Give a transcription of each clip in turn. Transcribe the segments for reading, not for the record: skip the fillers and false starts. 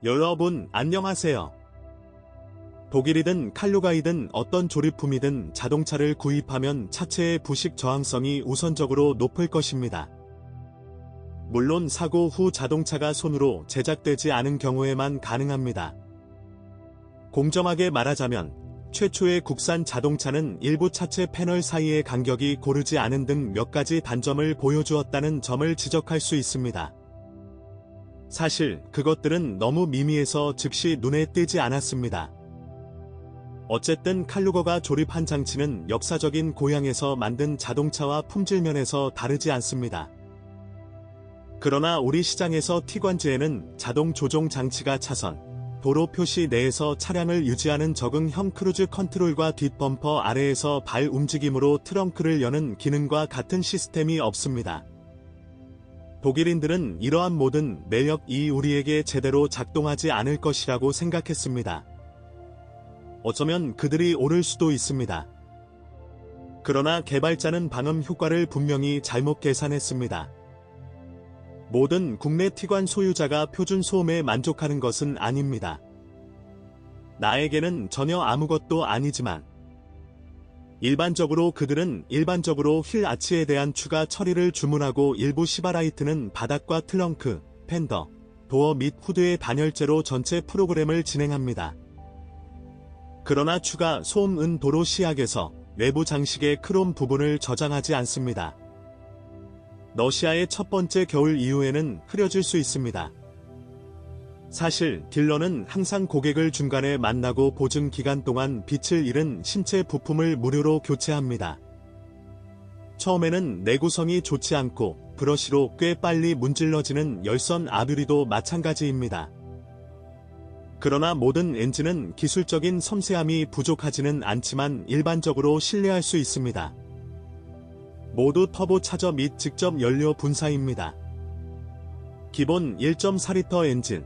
여러분 안녕하세요. 독일이든 칼로가이든 어떤 조립품이든 자동차를 구입하면 차체의 부식 저항성이 우선적으로 높을 것입니다. 물론 사고 후 자동차가 손으로 제작되지 않은 경우에만 가능합니다. 공정하게 말하자면 최초의 국산 자동차는 일부 차체 패널 사이의 간격이 고르지 않은 등 몇 가지 단점을 보여주었다는 점을 지적할 수 있습니다. 사실 그것들은 너무 미미해서 즉시 눈에 띄지 않았습니다. 어쨌든 칼루거가 조립한 장치는 역사적인 고향에서 만든 자동차와 품질 면에서 다르지 않습니다. 그러나 우리 시장에서 티관지에는 자동 조종 장치가 차선, 도로 표시 내에서 차량을 유지하는 적응형 크루즈 컨트롤과 뒷범퍼 아래에서 발 움직임으로 트렁크를 여는 기능과 같은 시스템이 없습니다. 독일인들은 이러한 모든 매력이 우리에게 제대로 작동하지 않을 것이라고 생각했습니다. 어쩌면 그들이 옳을 수도 있습니다. 그러나 개발자는 방음 효과를 분명히 잘못 계산했습니다. 모든 국내 티관 소유자가 표준 소음에 만족하는 것은 아닙니다. 나에게는 전혀 아무것도 아니지만 일반적으로 그들은 휠 아치에 대한 추가 처리를 주문하고 일부 시바라이트는 바닥과 트렁크, 펜더, 도어 및 후드의 단열재로 전체 프로그램을 진행합니다. 그러나 추가 소음은 도로 시약에서 외부 장식의 크롬 부분을 저장하지 않습니다. 러시아의 첫 번째 겨울 이후에는 흐려질 수 있습니다. 사실 딜러는 항상 고객을 중간에 만나고 보증 기간 동안 빛을 잃은 신체 부품을 무료로 교체합니다. 처음에는 내구성이 좋지 않고 브러쉬로 꽤 빨리 문질러지는 열선 아뷰리도 마찬가지입니다. 그러나 모든 엔진은 기술적인 섬세함이 부족하지는 않지만 일반적으로 신뢰할 수 있습니다. 모두 터보 차저 및 직접 연료 분사입니다. 기본 1.4리터 엔진,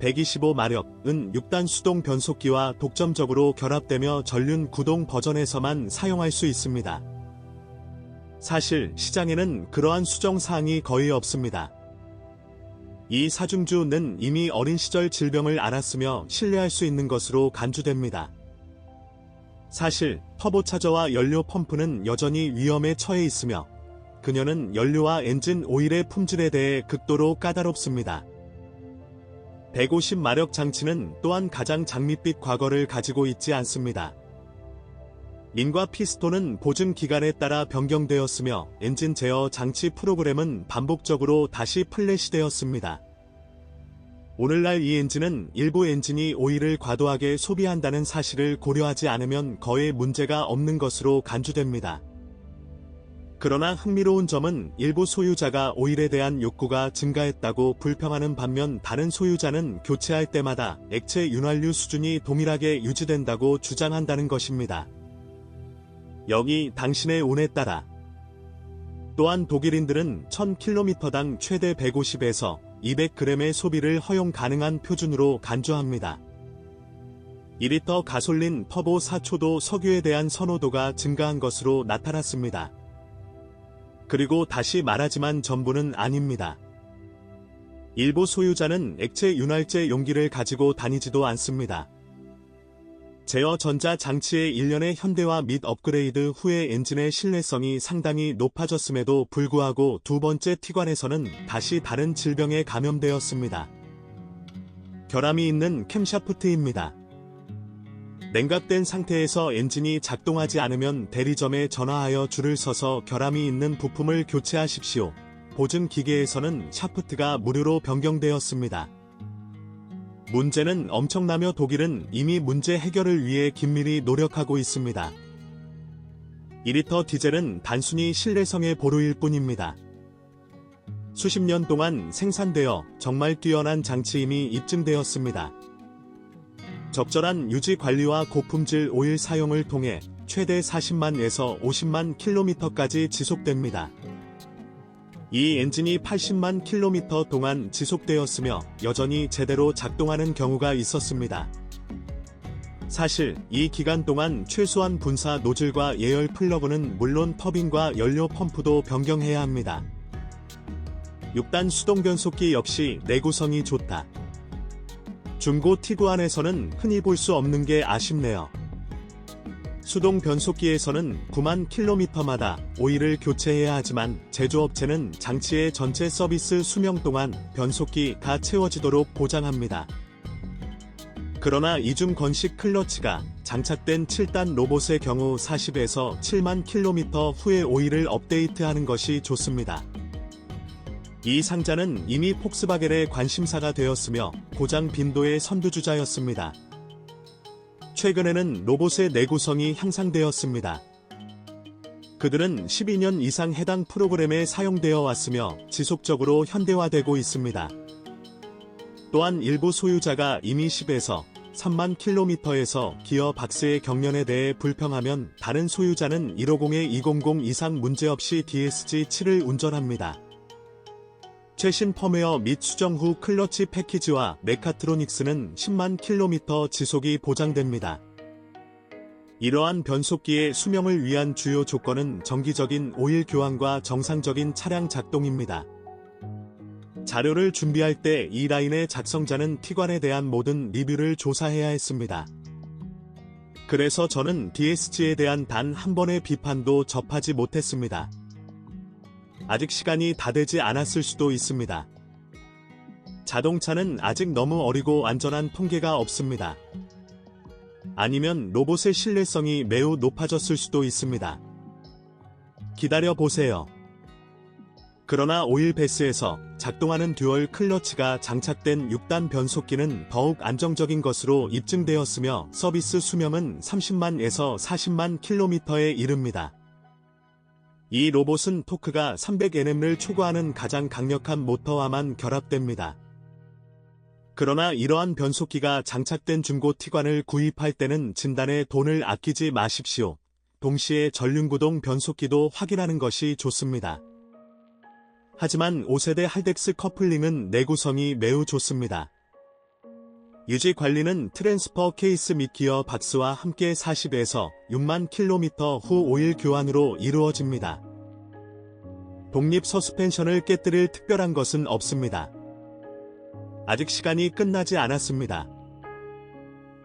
125마력은 6단 수동 변속기와 독점적으로 결합되며 전륜 구동 버전에서만 사용할 수 있습니다. 사실 시장에는 그러한 수정 사항이 거의 없습니다. 이 사중주는 이미 어린 시절 질병을 앓았으며 신뢰할 수 있는 것으로 간주됩니다. 사실 터보차저와 연료 펌프는 여전히 위험에 처해 있으며 그녀는 연료와 엔진 오일의 품질에 대해 극도로 까다롭습니다. 150마력 장치는 또한 가장 장밋빛 과거를 가지고 있지 않습니다. 인과 피스톤은 보증 기간에 따라 변경되었으며 엔진 제어 장치 프로그램은 반복적으로 다시 플래시되었습니다. 오늘날 이 엔진은 일부 엔진이 오일을 과도하게 소비한다는 사실을 고려하지 않으면 거의 문제가 없는 것으로 간주됩니다. 그러나 흥미로운 점은 일부 소유자가 오일에 대한 욕구가 증가했다고 불평하는 반면 다른 소유자는 교체할 때마다 액체 윤활유 수준이 동일하게 유지된다고 주장한다는 것입니다. 여기 당신의 운에 따라. 또한 독일인들은 1000km당 최대 150에서 200g의 소비를 허용 가능한 표준으로 간주합니다. 2리터 가솔린 터보 4초도 석유에 대한 선호도가 증가한 것으로 나타났습니다. 그리고 다시 말하지만 전부는 아닙니다. 일부 소유자는 액체 윤활제 용기를 가지고 다니지도 않습니다. 제어 전자 장치의 일련의 현대화 및 업그레이드 후에 엔진의 신뢰성이 상당히 높아졌음에도 불구하고 두 번째 티관에서는 다시 다른 질병에 감염되었습니다. 결함이 있는 캠샤프트입니다. 냉각된 상태에서 엔진이 작동하지 않으면 대리점에 전화하여 줄을 서서 결함이 있는 부품을 교체하십시오. 보증 기계에서는 샤프트가 무료로 변경되었습니다. 문제는 엄청나며 독일은 이미 문제 해결을 위해 긴밀히 노력하고 있습니다. 2리터 디젤은 단순히 신뢰성의 보루일 뿐입니다. 수십 년 동안 생산되어 정말 뛰어난 장치임이 입증되었습니다. 적절한 유지 관리와 고품질 오일 사용을 통해 최대 40만에서 50만 킬로미터까지 지속됩니다. 이 엔진이 80만 킬로미터 동안 지속되었으며 여전히 제대로 작동하는 경우가 있었습니다. 사실 이 기간 동안 최소한 분사 노즐과 예열 플러그는 물론 터빈과 연료 펌프도 변경해야 합니다. 6단 수동 변속기 역시 내구성이 좋다. 중고 티구안에서는 흔히 볼 수 없는 게 아쉽네요. 수동 변속기에서는 9만 킬로미터마다 오일을 교체해야 하지만 제조업체는 장치의 전체 서비스 수명 동안 변속기가 채워지도록 보장합니다. 그러나 이중 건식 클러치가 장착된 7단 로봇의 경우 40에서 7만 킬로미터 후에 오일을 업데이트하는 것이 좋습니다. 이 상자는 이미 폭스바겐의 관심사가 되었으며 고장 빈도의 선두주자였습니다. 최근에는 로봇의 내구성이 향상되었습니다. 그들은 12년 이상 해당 프로그램에 사용되어 왔으며 지속적으로 현대화되고 있습니다. 또한 일부 소유자가 이미 10에서 3만 킬로미터에서 기어 박스의 경련에 대해 불평하면 다른 소유자는 150-200 이상 문제없이 DSG-7을 운전합니다. 최신 펌웨어 및 수정 후 클러치 패키지와 메카트로닉스는 10만 킬로미터 지속이 보장됩니다. 이러한 변속기의 수명을 위한 주요 조건은 정기적인 오일 교환과 정상적인 차량 작동입니다. 자료를 준비할 때 이 라인의 작성자는 티관에 대한 모든 리뷰를 조사해야 했습니다. 그래서 저는 DSG에 대한 단 한 번의 비판도 접하지 못했습니다. 아직 시간이 다 되지 않았을 수도 있습니다. 자동차는 아직 너무 어리고 안전한 통계가 없습니다. 아니면 로봇의 신뢰성이 매우 높아졌을 수도 있습니다. 기다려 보세요. 그러나 오일 배스에서 작동하는 듀얼 클러치가 장착된 6단 변속기는 더욱 안정적인 것으로 입증되었으며 서비스 수명은 30만에서 40만 킬로미터에 이릅니다. 이 로봇은 토크가 300Nm를 초과하는 가장 강력한 모터와만 결합됩니다. 그러나 이러한 변속기가 장착된 중고 티관을 구입할 때는 진단에 돈을 아끼지 마십시오. 동시에 전륜구동 변속기도 확인하는 것이 좋습니다. 하지만 5세대 할덱스 커플링은 내구성이 매우 좋습니다. 유지 관리는 트랜스퍼 케이스 및 기어 박스와 함께 40에서 6만 킬로미터 후 오일 교환으로 이루어집니다. 독립 서스펜션을 깨뜨릴 특별한 것은 없습니다. 아직 시간이 끝나지 않았습니다.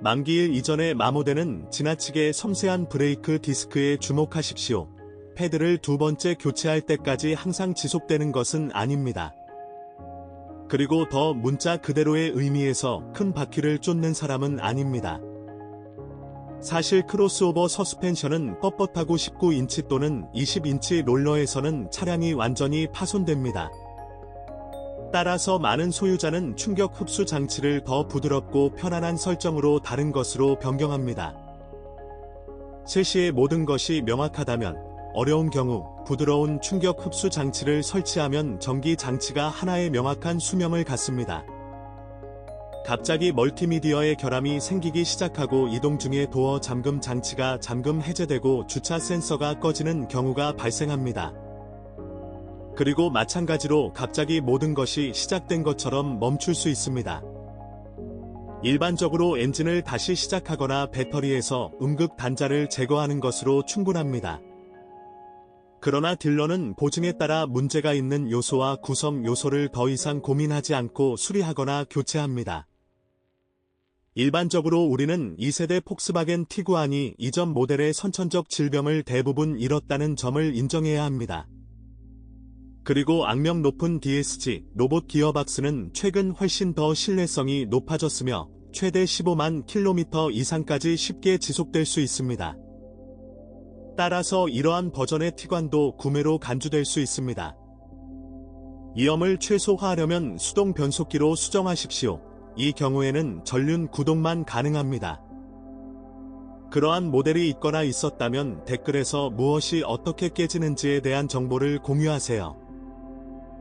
만기일 이전에 마모되는 지나치게 섬세한 브레이크 디스크에 주목하십시오. 패드를 두 번째 교체할 때까지 항상 지속되는 것은 아닙니다. 그리고 더 문자 그대로의 의미에서 큰 바퀴를 쫓는 사람은 아닙니다. 사실 크로스오버 서스펜션은 뻣뻣하고 19인치 또는 20인치 롤러에서는 차량이 완전히 파손됩니다. 따라서 많은 소유자는 충격 흡수 장치를 더 부드럽고 편안한 설정으로 다른 것으로 변경합니다. 셋시의 모든 것이 명확하다면 어려운 경우 부드러운 충격 흡수 장치를 설치하면 전기 장치가 하나의 명확한 수명을 갖습니다. 갑자기 멀티미디어의 결함이 생기기 시작하고 이동 중에 도어 잠금 장치가 잠금 해제되고 주차 센서가 꺼지는 경우가 발생합니다. 그리고 마찬가지로 갑자기 모든 것이 시작된 것처럼 멈출 수 있습니다. 일반적으로 엔진을 다시 시작하거나 배터리에서 음극 단자를 제거하는 것으로 충분합니다. 그러나 딜러는 보증에 따라 문제가 있는 요소와 구성 요소를 더 이상 고민하지 않고 수리하거나 교체합니다. 일반적으로 우리는 2세대 폭스바겐 티구안이 이전 모델의 선천적 질병을 대부분 잃었다는 점을 인정해야 합니다. 그리고 악명 높은 DSG 로봇 기어박스는 최근 훨씬 더 신뢰성이 높아졌으며 최대 15만 킬로미터 이상까지 쉽게 지속될 수 있습니다. 따라서 이러한 버전의 티관도 구매로 간주될 수 있습니다. 위험을 최소화하려면 수동 변속기로 수정하십시오. 이 경우에는 전륜 구동만 가능합니다. 그러한 모델이 있거나 있었다면 댓글에서 무엇이 어떻게 깨지는지에 대한 정보를 공유하세요.